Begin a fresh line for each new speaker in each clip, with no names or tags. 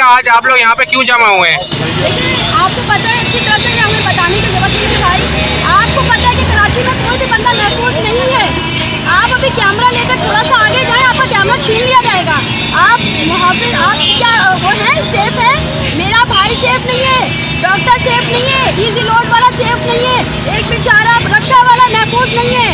आज आप लोग यहाँ पे क्यों जमा हुए हैं?
आपको पता है अच्छी तरह से, हमें बताने की जरूरत नहीं है भाई। आपको पता है कि कराची में कोई भी बंदा महफूज नहीं है। आप अभी कैमरा लेकर थोड़ा सा आगे जाए, आपका कैमरा छीन लिया जाएगा। आप मुहाफिज, आप क्या वो है, सेफ है? मेरा भाई सेफ नहीं है, डॉक्टर सेफ नहीं है, इजी लोड वाला सेफ नहीं है, एक बेचारा रक्षा वाला महफूज नहीं है।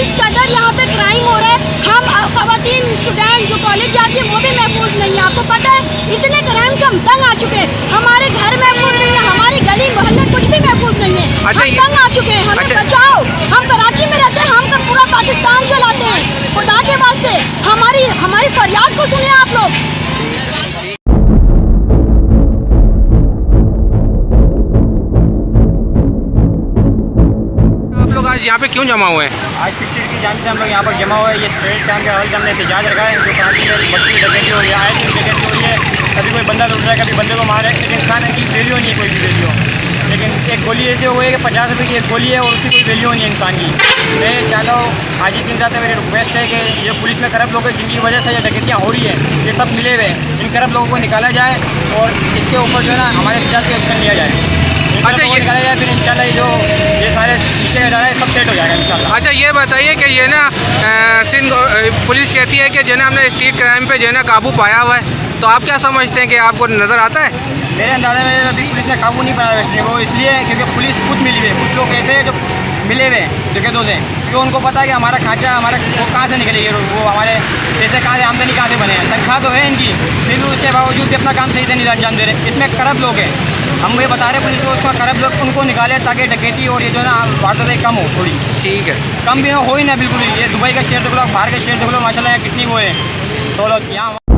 इस कदर यहाँ पे क्राइम हो रहा है। हम खवातीन स्टूडेंट जो कॉलेज जाती है वो भी महफूज नहीं है। आपको पता है इतने क्राइम से हम तंग आ चुके हैं। हमारे घर महफूज नहीं है, हमारी गली मोहल्ले कुछ भी महफूज नहीं है।
अच्छा,
हम तंग आ चुके हैं, हमें बचाओ। हम कराची में रहते हैं, हम कर पूरा पाकिस्तान चलाते हैं। खुदा के वास्ते हमारी फरियाद को सुने आप लोग।
आज यहाँ पे क्यों जमा हुए हैं?
आज फिक्सर की जान से हम लोग यहाँ पर जमा हुए हैं। ये स्ट्रेट टाइम का हल हमने एहतजाज रखा है। जो कराची में बढ़ती डकैती हो रही है, आए दिन डकैती हो रही है। कभी कोई बंदा लूट रहा है, कभी बंदे को मार रहा है। एक इंसान की वैल्यू नहीं है, कोई भी वैल्यू। लेकिन एक गोली ऐसे हो गई है कि 50 रुपये की एक गोली है और उसकी कोई वैल्यू नहीं है इंसान की। मैं चाहता हूँ हाजी सिंह साहब से मेरी रिक्वेस्ट है कि ये पुलिस में करप्ट लोग जिनकी वजह से ये डकैतियाँ हो रही है, ये सब मिले हुए हैं, इन करप्ट लोगों को निकाला जाए और इसके ऊपर जो है ना हमारे हिसाब से एक्शन लिया जाए। अच्छा, ये निकाला जाए, फिर इंशाल्लाह ये सारे नीचे जा रहा है सब सेट हो जाएगा इंशाल्लाह।
अच्छा, ये बताइए कि ये ना सिंध पुलिस कहती है कि जो ना हमने स्ट्रीट क्राइम पे जो है ना काबू पाया हुआ है, तो आप क्या समझते हैं कि आपको नज़र आता है?
मेरे अंदाजे में अभी पुलिस ने काबू नहीं पाया वेस्टर्न को, इसलिए क्योंकि पुलिस खुद मिली हुई है। कुछ लोग ऐसे हैं जो मिले हुए हैं डकैतों से, क्यों उनको पता है कि हमारा खांचा हमारा वो कहाँ से निकलेगी, वो हमारे पैसे कहाँ से, आमदनी कहाँ से बने हैं। तनख्वाह तो है इनकी, फिर भी उसके बावजूद भी अपना काम सही से नहीं अंजाम दे रहे। इसमें करप्ट लोग हैं। हम ये बता रहे हैं पुलिस को उसका करप्ट लोग उनको निकाले ताकि डकैती और ये जो ना वारदातें कम हो थोड़ी।
ठीक है,
कम भी हो ही ना बिल्कुल। ये दुबई का शेयर देख लो, बाहर का शेयर देख लो, माशाल्लाह कितनी वो है दौलत यहाँ।